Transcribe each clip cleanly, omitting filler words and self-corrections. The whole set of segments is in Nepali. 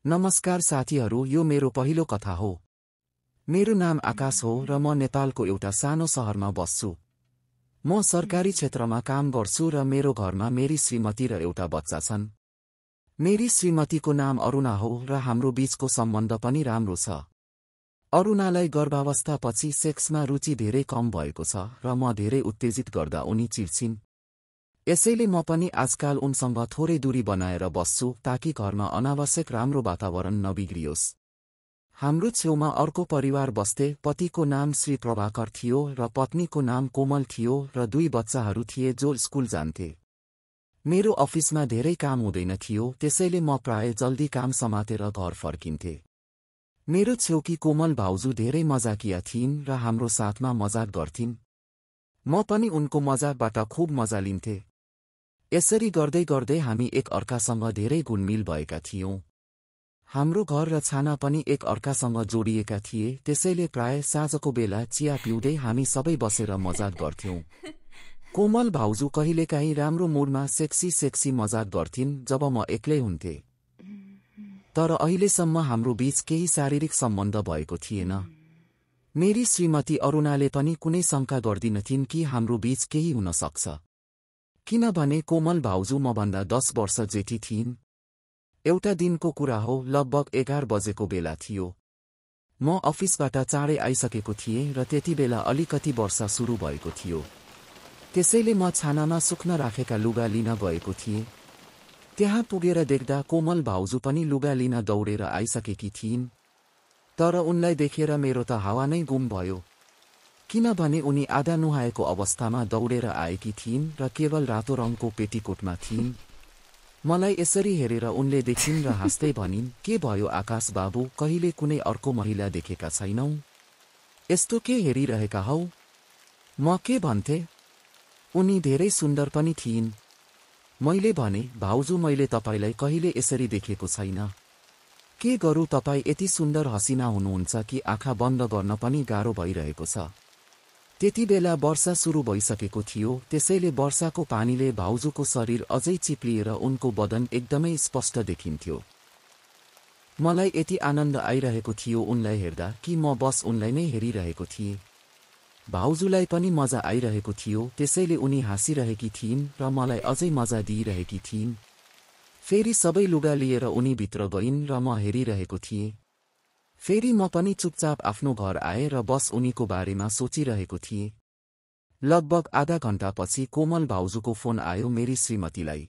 नमस्कार साथीहरू, यो मेरो पहिलो कथा हो। मेरो नाम आकाश हो र म नेपालको एउटा सानो शहरमा बस्छु। म सरकारी क्षेत्रमा काम गर्छु र मेरो घरमा मेरी श्रीमती र एउटा बच्चा छन्। मेरी श्रीमतीको नाम अरुणा हो र हाम्रो बीचको सम्बन्ध पनि राम्रो छ। अरुणालाई गर्भावस्थापछि सेक्समा रुचि धेरै कम भएको छ र म धेरै उत्तेजित गर्दा उनी चिड्छिन्। यसैले म पनि आजकाल उनसँग थोरै दूरी बनाएर बस्छु ताकि घरमा अनावश्यक राम्रो वातावरण नबिग्रियोस्। हाम्रो छेउमा अर्को परिवार बस्थे। पतिको नाम श्री प्रभाकर थियो र पत्नीको नाम कोमल थियो र 2 बच्चाहरू थिए जो स्कुल जान्थे। मेरो अफिसमा धेरै काम हुँदैन थियो, त्यसैले म प्राय जल्दी काम समातेर घर फर्किन्थे। मेरो छेउकी कोमल भाउजू धेरै मजाकिया थिइन् र हाम्रो साथमा मजाक गर्थिन्। म पनि उनको मजाकबाट खूब मजा लिन्थे। यसरी गर्दै गर्दै हामी एक अर्कासँग धेरै घुलमिल भएका थियौं। हाम्रो घर र छाना पनि एक अर्कासँग जोडिएका थिए, त्यसैले प्राय साँझको बेला चिया पिउँदै हामी सबै बसेर मजाक गर्थ्यौं। कोमल भाउजू कहिलेकाहीँ राम्रो मुडमा सेक्सी मजाक गर्थिन् जब म एक्लै हुन्थे। तर अहिलेसम्म हाम्रो बीच केही शारीरिक सम्बन्ध भएको थिएन। मेरी श्रीमती अरुणाले पनि कुनै शंका गर्दिनथिन् कि हाम्रो बीच केही हुन सक्छ, किनभने कोमल भाउजू मभन्दा 10 वर्ष जेठी थिइन्। एउटा दिनको कुरा हो, लगभग 11 बजेको बेला थियो। म अफिसबाट चाँडै आइसकेको थिएँ र त्यतिबेला अलिकति वर्षा सुरु भएको थियो। त्यसैले म छानामा सुक्न राखेका लुगा लिन गएको थिएँ। त्यहाँ पुगेर देख्दा कोमल भाउजू पनि लुगा लिन दौडेर आइसकेकी थिइन्। तर उनलाई देखेर मेरो त हावा नै गुम भयो, किनभने उनी आधा नुहाएको अवस्थामा दौडेर आएकी थिइन् र केवल रातो रङको पेटीकोटमा थिइन्। मलाई यसरी हेरेर उनले देखिन् र हाँस्दै भनिन्, के भयो आकाश बाबु, कहिले कुनै अर्को महिला देखेका छैनौ? यस्तो के हेरिरहेका हौ? म के भन्थे? उनी धेरै सुन्दर पनि थिइन्। मैले भने, भाउजू मैले तपाईलाई कहिले यसरी देखेको छैन। के गरौँ, तपाईँ यति सुन्दर हसिना हुनुहुन्छ कि आँखा बन्द गर्न पनि गाह्रो भइरहेको छ। त्यतिबेला वर्षा सुरु भइसकेको थियो, त्यसैले वर्षाको पानीले भाउजूको शरीर अझै चिप्लिएर उनको बदन एकदमै स्पष्ट देखिन्थ्यो। मलाई यति आनन्द आइरहेको थियो उनलाई हेर्दा कि म बस उनलाई नै हेरिरहेको थिएँ। भाउजूलाई पनि मजा आइरहेको थियो, त्यसैले उनी हाँसिरहेकी थिइन् र मलाई अझै मजा दिइरहेकी थिइन्। फेरि सबै लुगा लिएर उनी भित्र गइन् र म हेरिरहेको थिएँ। फेरि म पनि चुपचाप आफ्नो घर आएँ र बस उनीको बारेमा सोचिरहेको थिएँ। लगभग आधा घण्टापछि कोमल भाउजूको फोन आयो मेरी श्रीमतीलाई।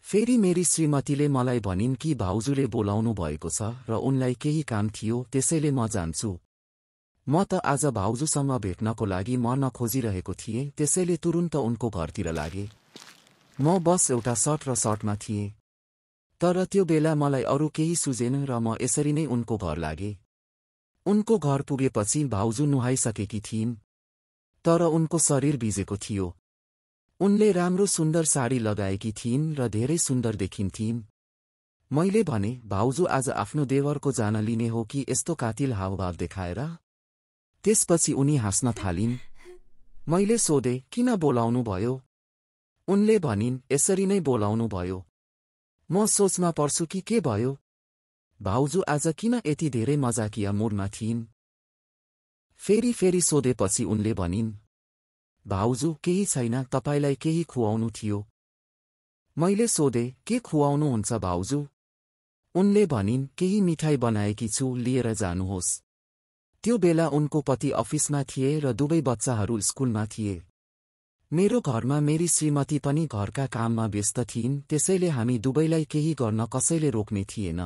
फेरि मेरी श्रीमतीले मलाई भनिन् कि भाउजूले बोलाउनु भएको छ र उनलाई केही काम थियो, त्यसैले म जान्छु। म त आज भाउजूसँग भेट्नको लागि मर्न खोजिरहेको थिएँ, त्यसैले तुरुन्त उनको घरतिर लागेँ। म बस एउटा सर्ट र सर्टमा थिएँ। तर त्यो बेला मलाई अरू केही सुझेन र म यसरी नै उनको घर लागेँ। उनको घर पुगेपछि भाउजू नुहाइसकेकी थिइन्, तर उनको शरीर भिजेको थियो। उनले राम्रो सुन्दर साडी लगाएकी थिइन् र धेरै सुन्दर देखिन्थिइन्। मैले भने, भाउजू आज आफ्नो देवरको जान लिने हो कि यस्तो कातिल हावभाव देखाएर? त्यसपछि उनी हाँस्न थालिन्। मैले सोधेँ, किन बोलाउनु भयो? उनले भनिन्, यसरी नै बोलाउनु भयो। म सोचमा पर्छु कि के भयो? भाउजू आज किन यति धेरै मजाकिया मुडमा थिइन्? फेरि सोधेपछि उनले भनिन्, भाउजू केही छैन, तपाईलाई केही खुवाउनु थियो। मैले सोधेँ, के खुवाउनुहुन्छ भाउजू? उनले भनिन्, केही मिठाई बनाएकी छु, लिएर जानुहोस्। त्यो बेला उनको पति अफिसमा थिए र 2 बच्चाहरू स्कुलमा थिए। मेरो घरमा मेरी श्रीमती पनि घरका काममा व्यस्त थिइन्, त्यसैले हामी दुवैलाई केही गर्न कसैले रोक्ने थिएन।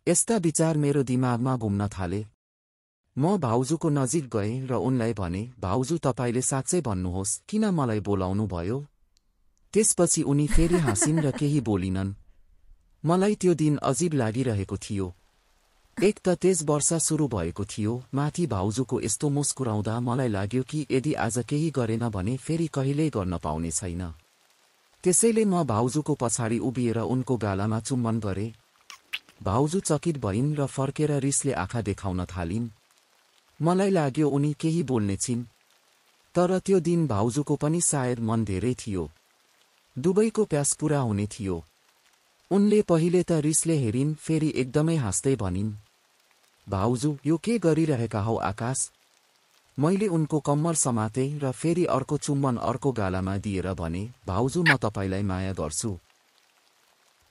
यस्ता विचार मेरो दिमागमा घुम्न थाले। म भाउजूको नजिक गएँ र उनलाई भने, भाउजू तपाईले साँच्चै भन्नुहोस्, किन मलाई बोलाउनु भयो? त्यसपछि उनी फेरि हाँसिन् र केही बोलिनन्। मलाई त्यो दिन अजीब लागिरहेको थियो। एक त तेज वर्षा सुरु भएको थियो, माथि भाउजूको यस्तो मुस्कुराउँदा मलाई लाग्यो कि यदि आज केही गरेन भने फेरि कहिल्यै गर्न पाउने छैन। त्यसैले म भाउजूको पछाडि उभिएर उनको गालामा चुम्बन गरेँ। भाउजू चकित भइन् र फर्केर रिसले आँखा देखाउन थालिन्। मलाई लाग्यो उनी केही बोल्नेछिन्। तर त्यो दिन भाउजूको पनि सायद मन धेरै थियो। दुवैको प्यास पूरा हुने थियो। उनले पहिले त रिसले हेरिन्, फेरि एकदमै हाँस्दै भनिन्, भाउजू यो के गरिरहेका हौ आकाश? मैले उनको कम्मर समाते र फेरि अर्को चुम्बन अर्को गालामा दिएर भने, भाउजू म तपाईलाई माया गर्छु।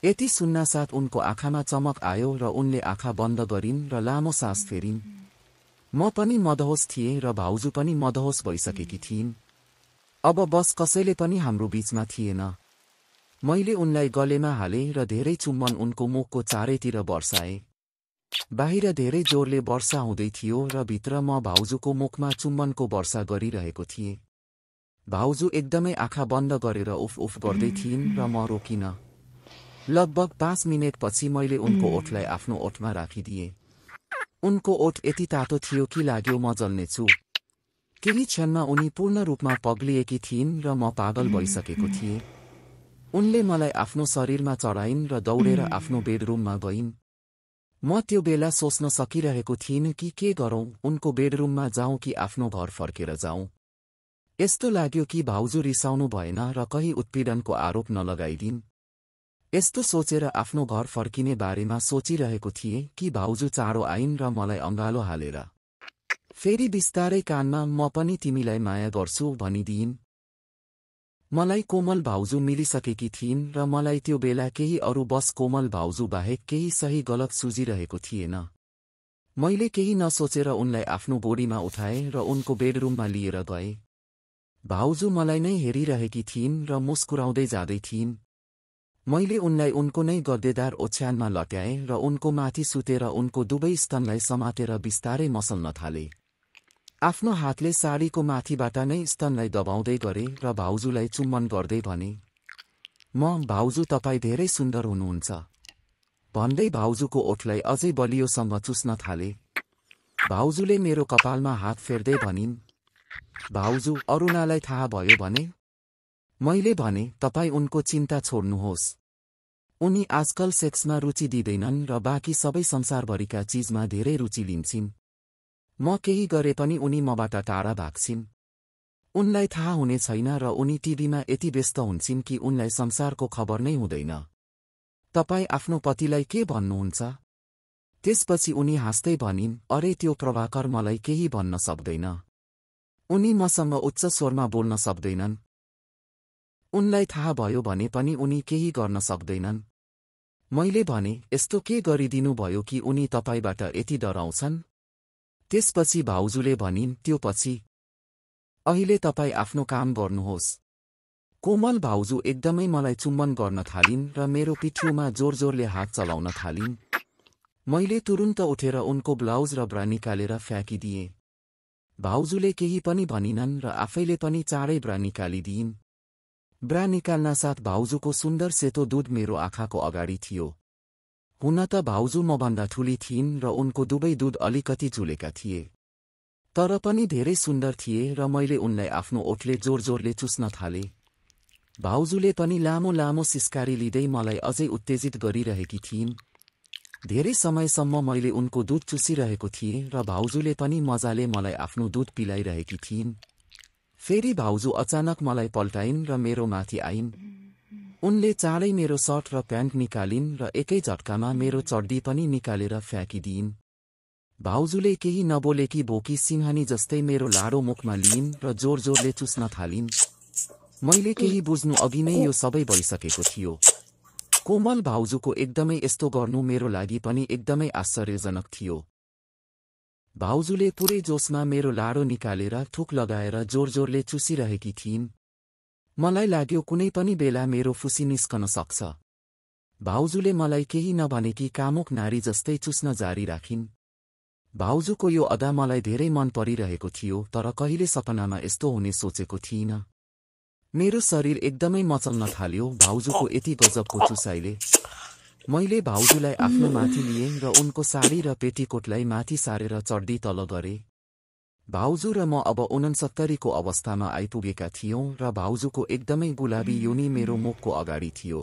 यति सुन्नासाथ उनको आँखामा चमक आयो र उनले आँखा बन्द गरिन् र लामो सास फेरिन्। म पनि मदहोस थिएँ र भाउजू पनि मदहोस भइसकेकी थिइन्। अब बस कसैले पनि हाम्रो बीचमा थिएन। मैले उनलाई गलेमा हाले र धेरै चुम्बन उनको मुखको चारैतिर बर्साए। बाहिर धेरै जोरले वर्षा हुँदै थियो र भित्र म भाउजूको मुखमा चुम्बनको वर्षा गरिरहेको थिएँ। भाउजू एकदमै आँखा बन्द गरेर उफ उफ गर्दै थिइन् र म रोकिन। लगभग 5 मिनेटपछि मैले उनको ओठलाई आफ्नो ओठमा राखिदिएँ। उनको ओठ यति तातो थियो कि लाग्यो म जल्नेछु। केही क्षणमा उनी पूर्ण रूपमा पग्लिएकी थिइन् र म पागल भइसकेको थिएँ। उनले मलाई आफ्नो शरीरमा चढाइन् र दौडेर आफ्नो बेडरुममा गइन्। म त्यो बेला सोच्न सकिरहेको थिइनँ कि के गरौँ, उनको बेडरुममा जाउँ कि आफ्नो घर फर्केर जाउँ। यस्तो लाग्यो कि भाउजू रिसाउनु भएन र कहीँ उत्पीडनको आरोप नलगाइदिन्। यस्तो सोचेर आफ्नो घर फर्किने बारेमा सोचिरहेको थिएँ कि भाउजू चाँडो आइन् र मलाई अँगालो हालेर फेरि बिस्तारै कानमा म पनि तिमीलाई माया गर्छु भनिदिइन्। मलाई कोमल भाउजू मिलिसकेकी थिइन् र मलाई त्यो बेला केही अरू बस कोमल भाउजू बाहेक केही सही गलत सुझिरहेको थिएन। मैले केही नसोचेर उनलाई आफ्नो बोडीमा उठाएँ र उनको बेडरुममा लिएर गएँ। भाउजू मलाई नै हेरिरहेकी थिइन् र मुस्कुराउँदै जाँदै थिइन्। मैले उनलाई उनको नै गद्देदार ओछ्यानमा लट्याएँ र उनको माथि सुतेर उनको दुवै स्तनलाई समातेर बिस्तारै मसल्न थालेँ। आफ्नो हातले साडीको माथिबाट नै स्तनलाई दबाउँदै गरेँ र भाउजूलाई चुम्बन गर्दै भने, भाउजू तपाईँ धेरै सुन्दर हुनुहुन्छ भन्दै भाउजूको ओठलाई अझै बलियोसँग चुस्न थाले। भाउजूले मेरो कपालमा हात फेर्दै भनिन्, भाउजू अरुणालाई थाहा भयो भने? मैले भने, तपाईँ उनको चिन्ता छोड्नुहोस्। उनी आजकल सेक्समा रुचि दिँदैनन् र बाँकी सबै संसारभरिका चिजमा धेरै रुचि लिन्छिन्। म केही गरे पनि उनी मबाट टाढा भाग्छिन्। उनलाई थाहा हुने छैन र उनी टिभीमा यति व्यस्त हुन्छन् कि उनलाई संसारको खबर नै हुँदैन। तपाईँ आफ्नो पतिलाई के भन्नुहुन्छ? त्यसपछि उनी हाँस्दै भनिन्, अरे त्यो प्रभाकर मलाई केही भन्न सक्दैन। उनी मसँग उच्च स्वरमा बोल्न सक्दैनन्। उनलाई थाहा भयो भने पनि उनी केही गर्न सक्दैनन्। मैले भने, यस्तो के गरिदिनु भयो कि उनी तपाईबाट यति डराउँछन्? त्यसपछि भाउजूले भनिन्, त्यो पछि अहिले तपाईँ आफ्नो काम गर्नुहोस्। कोमल भाउजू एकदमै मलाई चुम्बन गर्न थालिन् र मेरो पिठ्युमा जोर-जोरले हात चलाउन थालिन्। मैले तुरुन्त उठेर उनको ब्लाउज र ब्रा निकालेर फ्याँकिदिएँ। भाउजूले केही पनि भनिनन् र आफैले पनि चाँडै ब्रा निकालिदिइन्। ब्रा निकाल्नासाथ भाउजूको सुन्दर सेतो दुध मेरो आँखाको अगाडि थियो। हुन त भाउजू मभन्दा ठुली थिइन् र उनको दुवै दुध अलिकति झुलेका थिए। तर पनि धेरै सुन्दर थिए र मैले उनलाई आफ्नो ओठले जोर-जोरले चुस्न थाले। भाउजूले पनि लामो लामो सिस्कारी लिँदै मलाई अझै उत्तेजित गरिरहेकी थिइन्। धेरै समयसम्म मैले उनको दुध चुसिरहेको थिएँ र भाउजूले पनि मजाले मलाई आफ्नो दुध पिलाइरहेकी थिइन्। फेरि भाउजू अचानक मलाई पल्टाइन् र मेरो माथि आइन्। उनले चाँडै मेरो सर्ट र प्यान्ट निकालिन् र एकै झट्कामा मेरो चड्डी पनि निकालेर फ्याँकिदिइन्। भाउजूले केही नबोलेकी भोकी सिंहनी जस्तै मेरो लाडो मुखमा लिइन् र जोर-जोरले चुस्न थालिन्। मैले केही बुझ्नु अघि नै यो सबै भइसकेको थियो। कोमल भाउजूको एकदमै यस्तो गर्नु मेरो लागि पनि एकदमै आश्चर्यजनक थियो। भाउजूले पुरै जोसमा मेरो लाडो निकालेर थुक लगाएर जोर-जोरले चुसिरहेकी थिइन्। मलाई लाग्यो कुनै पनि बेला मेरो फुसी निस्कन सक्छ। भाउजूले मलाई केही नभनेकी कामुक नारी जस्तै चुस्न जारी राखिन्। भाउजूको यो अदा मलाई धेरै मन परिरहेको थियो, तर कहिले सपनामा यस्तो हुने सोचेको थिइनँ। मेरो शरीर एकदमै मचल्न थाल्यो भाउजूको यति गजबको चुसाइले। मैले भाउजूलाई आफ्नो माथि लिएँ र उनको साडी र पेटीकोटलाई माथि सारेर चड्डी तल गरेँ। भाउजू र म अब 69 को अवस्थामा आइपुगेका थियौं र भाउजूको एकदमै गुलाबी योनी मेरो मुखको अगाडि थियो।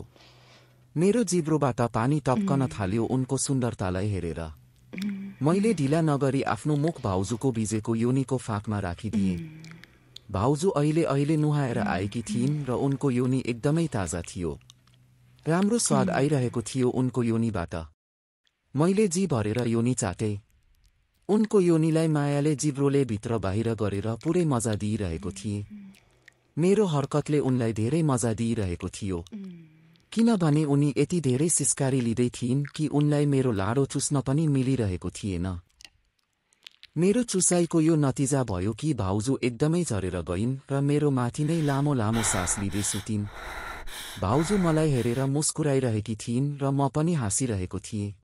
मेरो जिब्रोबाट पानी टप्कन थाल्यो उनको सुन्दरतालाई हेरेर। मैले ढिला नगरी आफ्नो मुख भाउजूको भिजेको योनीको फाँकमा राखिदिएँ। भाउजू अहिले नुहाएर आएकी थिइन् र उनको योनी एकदमै ताजा थियो। राम्रो स्वाद आइरहेको थियो उनको योनिबाट। मैले जी भरेर योनी चाटे। उनको योनीलाई मायाले जिब्रोले भित्र बाहिर गरेर पुरै मजा दिइरहेको थिए। मेरो हरकतले उनलाई धेरै मजा दिइरहेको थियो, किनभने उनी यति धेरै सिस्कारी लिँदै थिइन् कि उनलाई मेरो लाडो चुस्न पनि मिलिरहेको थिएन। मेरो चुसाइको यो नतिजा भयो कि भाउजू एकदमै झरेर गइन् र मेरो माथि नै लामो लामो सास लिँदै सुतिन्। भाउजू मलाई हेरेर मुस्कुराइरहेकी थिइन् र म पनि हाँसिरहेको थिएँ।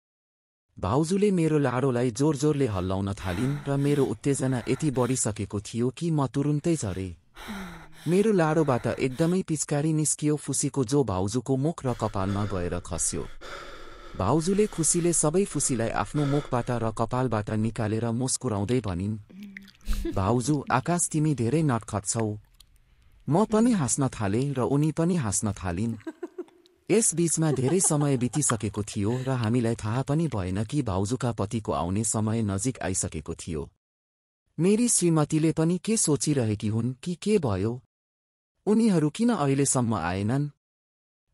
भाउजूले मेरो लाडोलाई जोर जोरले हल्लाउन थालिन् र मेरो उत्तेजना यति बढिसकेको थियो कि म तुरुन्तै झरेँ। मेरो लाडोबाट एकदमै पिचकारी निस्कियो फुसीको, जो भाउजूको मुख र कपालमा गएर खस्यो। भाउजूले खुसीले सबै फुसीलाई आफ्नो मुखबाट र कपालबाट निकालेर मुस्कुराउँदै भनिन्, भाउजू आकाश तिमी धेरै नटखट छौ। म पनि हाँस्न थालेँ र उनी पनि हाँस्न थालिन्। यस बीचमा धेरै समय बितिसकेको थियो र हामीलाई थाहा पनि भएन कि भाउजूका पतिको आउने समय नजिक आइसकेको थियो। मेरी श्रीमतीले पनि के सोचिरहेकी हुन् कि के भयो, उनीहरू किन अहिलेसम्म आएनन्?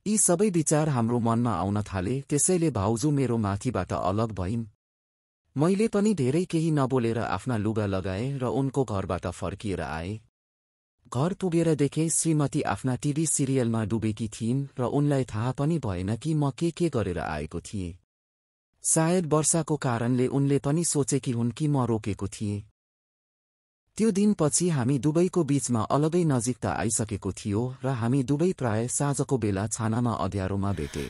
यी सबै विचार हाम्रो मनमा आउन थाले। त्यसैले भाउजू मेरो माथिबाट अलग भइन्। मैले पनि धेरै केही नबोलेर आफ्ना लुगा लगाएँ र उनको घरबाट फर्किएर आएँ। घर पुगेर देखेँ श्रीमती आफ्ना टिभी सिरियलमा डुबेकी थिइन् र उनलाई थाहा पनि भएन कि म के गरेर आएको थिएँ। सायद वर्षाको कारणले उनले पनि सोचेकी हुन् कि म रोकेको थिएँ। त्यो दिनपछि हामी दुवैको बीचमा अलगै नजिकता आइसकेको थियो र हामी दुवै प्राय साँझको बेला छानामा अँध्यारोमा भेटे।